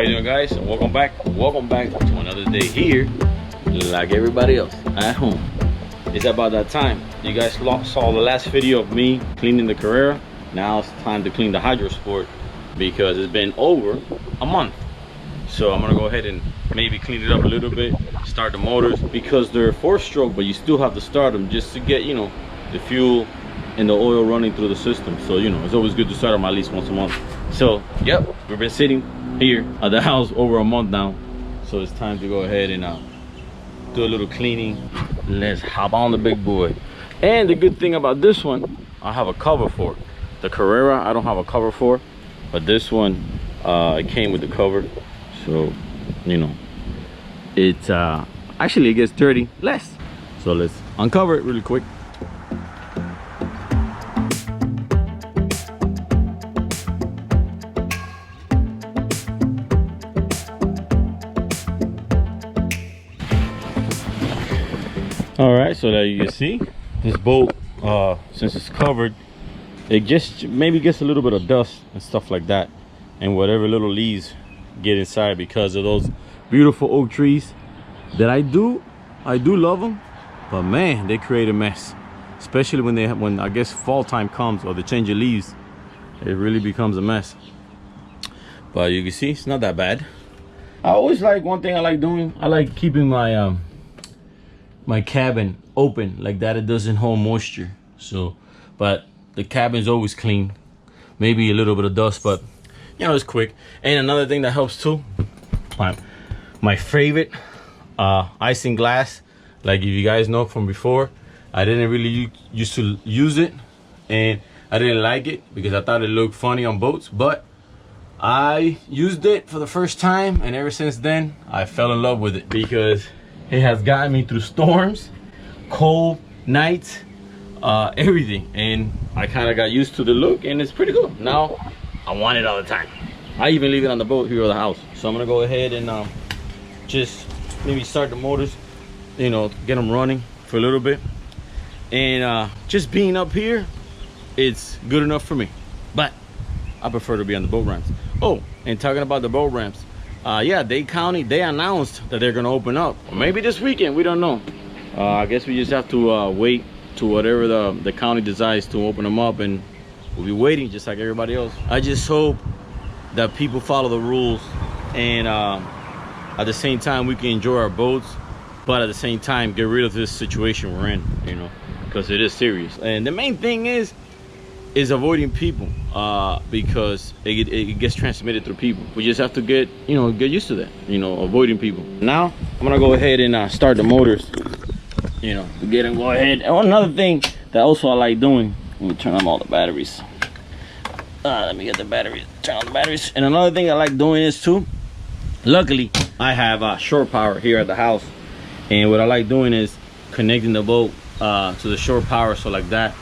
you doing, guys? And welcome back to another day here, like everybody else at home. It's about that time. You guys saw the last video of me cleaning the Carrera. Now it's time to clean the Hydro Sport because it's been over a month. So I'm gonna go ahead and maybe clean it up a little bit, start the motors, because they're 4-stroke, but you still have to start them just to get, you know, the fuel and the oil running through the system. So, you know, it's always good to start them at least once a month. So, yep, we've been sitting here at the house over a month now. So it's time to go ahead and do a little cleaning. Let's hop on the big boy. And the good thing about this one, I have a cover for. The Carrera, I don't have a cover for, but this one, it came with the cover. So, you know, it's actually it gets dirty less. So let's uncover it really quick. All right, so that you can see this bolt, since it's covered, it just maybe gets a little bit of dust and stuff like that, and whatever little leaves get inside because of those beautiful oak trees that I do love them, but man, they create a mess, especially when I guess fall time comes or they change the leaves. It really becomes a mess. But you can see it's not that bad. I always like, one thing I like doing, I like keeping my my cabin open like that. It doesn't hold moisture. So, but the cabin's always clean, maybe a little bit of dust, but you know, it's quick. And another thing that helps too, my favorite icing glass. Like, if you guys know from before, I didn't really used to use it, and I didn't like it because I thought it looked funny on boats, but I used it for the first time, and ever since then I fell in love with it because it has gotten me through storms, cold nights, everything, and I kind of got used to the look, and it's pretty good. Now I want it all the time. I even leave it on the boat here at the house. So I'm gonna go ahead and just maybe start the motors, you know, get them running for a little bit, and just being up here, it's good enough for me. But I prefer to be on the boat ramps. Oh, and talking about the boat ramps, yeah, Dade County, they announced that they're gonna open up, or maybe this weekend, we don't know. I guess we just have to wait to whatever the county decides to open them up, and we'll be waiting just like everybody else. I just hope that people follow the rules, and at the same time we can enjoy our boats, but at the same time get rid of this situation we're in, you know, because it is serious. And the main thing is avoiding people, because it gets transmitted through people. We just have to get used to that, you know, avoiding people. Now I'm gonna go ahead and start the motors, you know, to get them go ahead. And another thing that also I like doing, let me turn on all the batteries. Let me get the batteries, turn on the batteries. And another thing I like doing is too, luckily I have shore power here at the house, and what I like doing is connecting the boat to the shore power, so like that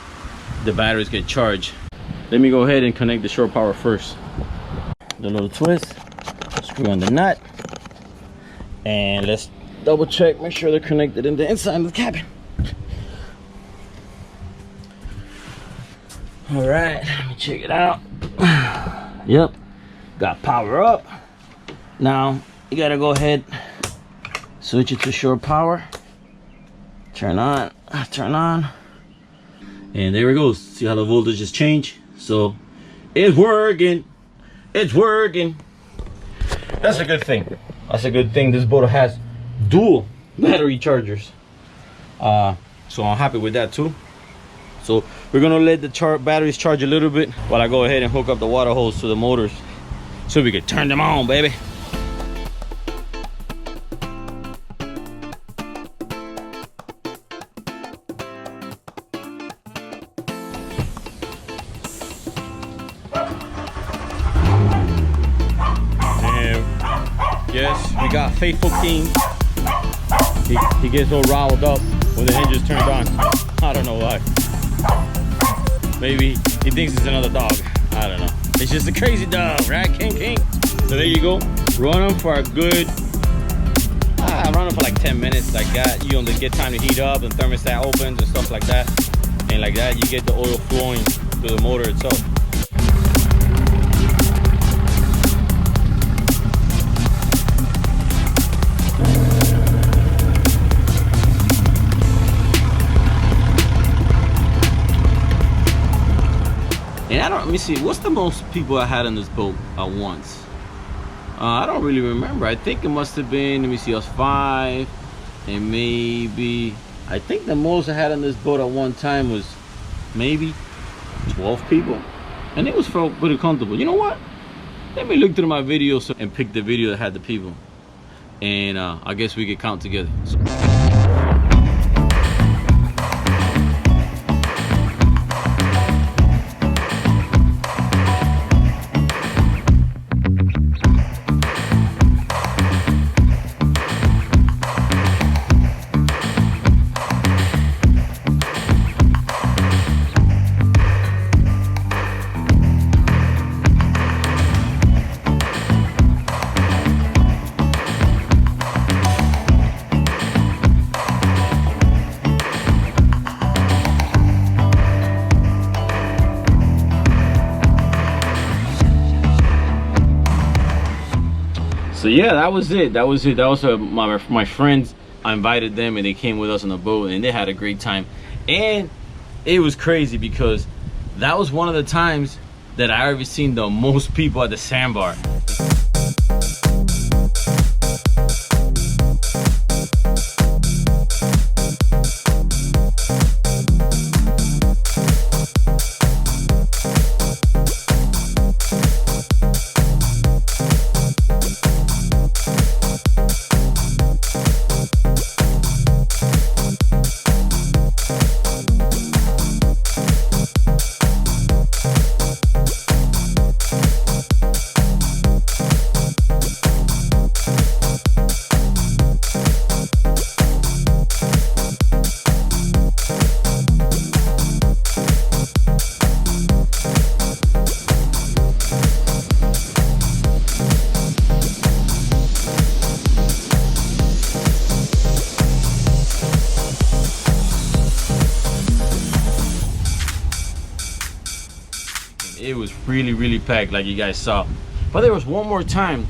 the batteries get charged. Let me go ahead and connect the shore power first. The little twist, screw on the nut, and let's double check, make sure they're connected in the inside of the cabin. All right, let me check it out. Yep, got power up. Now you gotta go ahead, switch it to shore power, turn on, and there it goes. See how the voltage has changed? So it's working, it's working. That's a good thing. That's a good thing. This boat has dual battery chargers, so I'm happy with that too. So we're gonna let the batteries charge a little bit while I go ahead and hook up the water hose to the motors so we can turn them on, baby. And yes, we got Faithful King. He gets all riled up when the hinges turned on. I don't know why. Maybe he thinks it's another dog. I don't know. It's just a crazy dog, right, King? So there you go. Run them for a good, run them for like 10 minutes like that. You only get time to heat up, and thermostat opens and stuff like that. And like that, you get the oil flowing through the motor itself. And I don't, let me see, what's the most people I had on this boat at once? I don't really remember. I think it must have been, let me see, us 5, and maybe, I think the most I had on this boat at one time was maybe 12 people. And it was felt pretty comfortable. You know what? Let me look through my videos and pick the video that had the people. And I guess we could count together. So So yeah, that was it. That was my friends. I invited them and they came with us on the boat and they had a great time. And it was crazy because that was one of the times that I ever seen the most people at the sandbar. It was really packed, like you guys saw. But there was one more time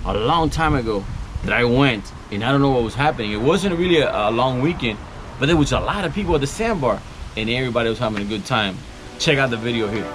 a long time ago that I went and I don't know what was happening. It wasn't really a long weekend, but there was a lot of people at the sandbar and everybody was having a good time. Check out the video here.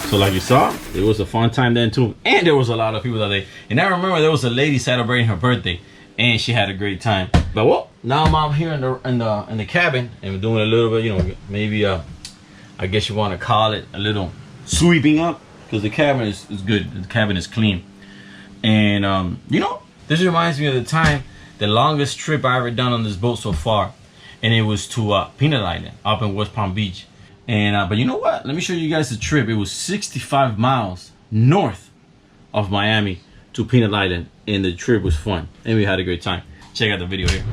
So like you saw, it was a fun time then too. And there was a lot of people that day. And I remember there was a lady celebrating her birthday and she had a great time. But well, now I'm out here in the cabin and we're doing a little bit, you know, maybe I guess you want to call it a little sweeping up, because the cabin is good. The cabin is clean. And you know, this reminds me of the time, the longest trip I ever done on this boat so far. And it was to Peanut Island up in West Palm Beach. And but you know what, let me show you guys the trip. It was 65 miles north of Miami to Peanut Island, and the trip was fun and we had a great time. Check out the video here.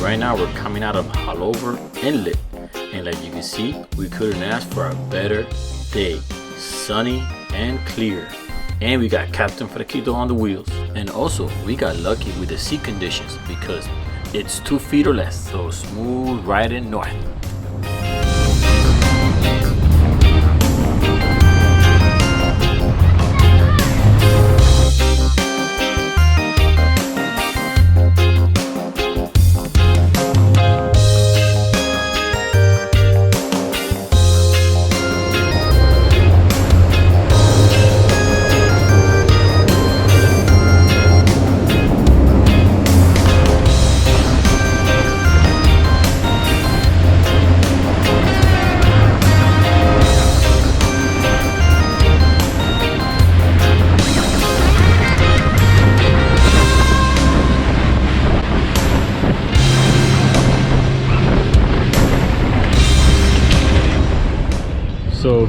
Right now we're coming out of Haulover Inlet, and like you can see, we couldn't ask for a better day. Sunny and clear. And we got Captain Fresquito on the wheels. And also, we got lucky with the sea conditions because it's 2 feet or less, so smooth riding north.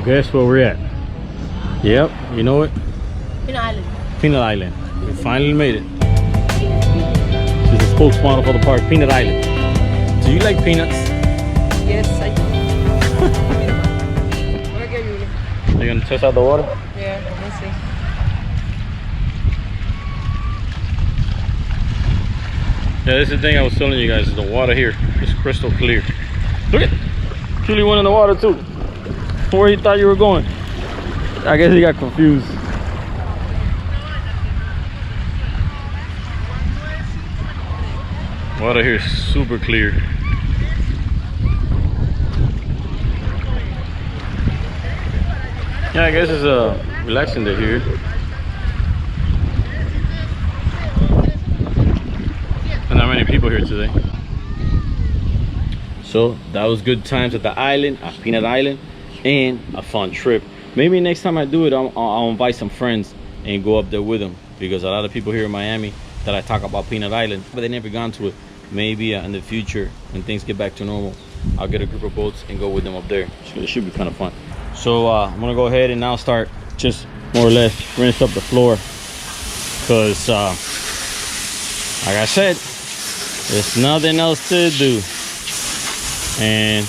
guess where we're at? Yep, you know it? Peanut Island. Peanut Island. We finally made it. She's a spokesmodel for the park, Peanut Island. Do you like peanuts? Yes, I do. Wanna get you? Are you gonna test out the water? Yeah, let's see. Yeah, this is the thing I was telling you guys, is the water here is crystal clear. Look at, Julie went in the water too. Where you thought you were going? I guess he got confused. Water here is super clear. Yeah, I guess it's a relaxing day here. And not many people here today. So that was good times at the island, at Peanut Island, and a fun trip. Maybe next time I do it, I'll invite some friends and go up there with them, because a lot of people here in Miami that I talk about Peanut Island, but they never gone to it. Maybe in the future, when things get back to normal, I'll get a group of boats and go with them up there. So it should be kind of fun. So I'm gonna go ahead and now start just more or less rinse up the floor, because like I said, there's nothing else to do. And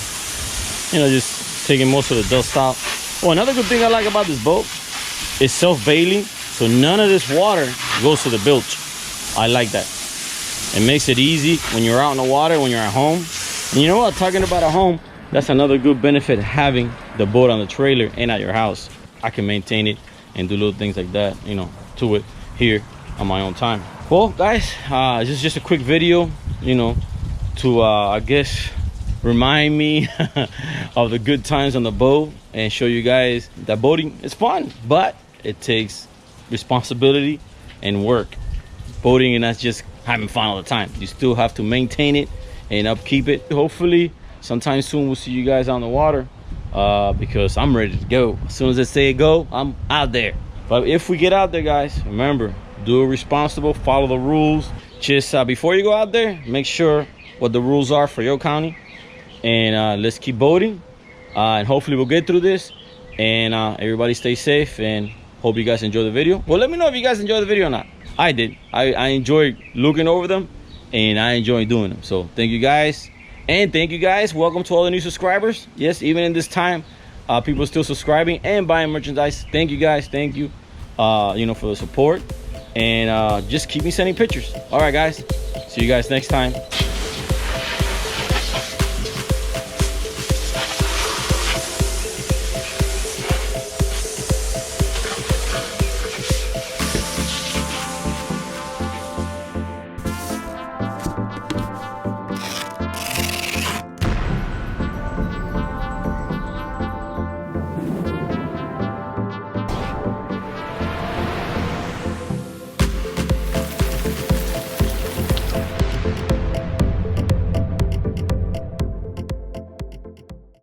you know, just taking most of the dust out. Oh, another good thing I like about this boat is self-bailing, so none of this water goes to the bilge. I like that. It makes it easy when you're out in the water, when you're at home. And you know what, talking about at home, that's another good benefit, having the boat on the trailer and at your house. I can maintain it and do little things like that, you know, to it here on my own time. Well guys, this is just a quick video, you know, to I guess remind me of the good times on the boat and show you guys that boating is fun, but it takes responsibility and work. Boating, and that's just having fun all the time. You still have to maintain it and upkeep it. Hopefully sometime soon we'll see you guys on the water, because I'm ready to go. As soon as they say go, I'm out there. But if we get out there, guys, remember, do it responsible, follow the rules. Just before you go out there, make sure what the rules are for your county, and let's keep boating, and hopefully we'll get through this, and everybody stay safe, and hope you guys enjoy the video. Well, let me know if you guys enjoyed the video or not. I did. I enjoyed looking over them, and I enjoy doing them. So thank you guys, and thank you guys. Welcome to all the new subscribers. Yes, even in this time, people are still subscribing and buying merchandise. Thank you guys. Thank you, you know, for the support, and just keep me sending pictures. All right guys, see you guys next time.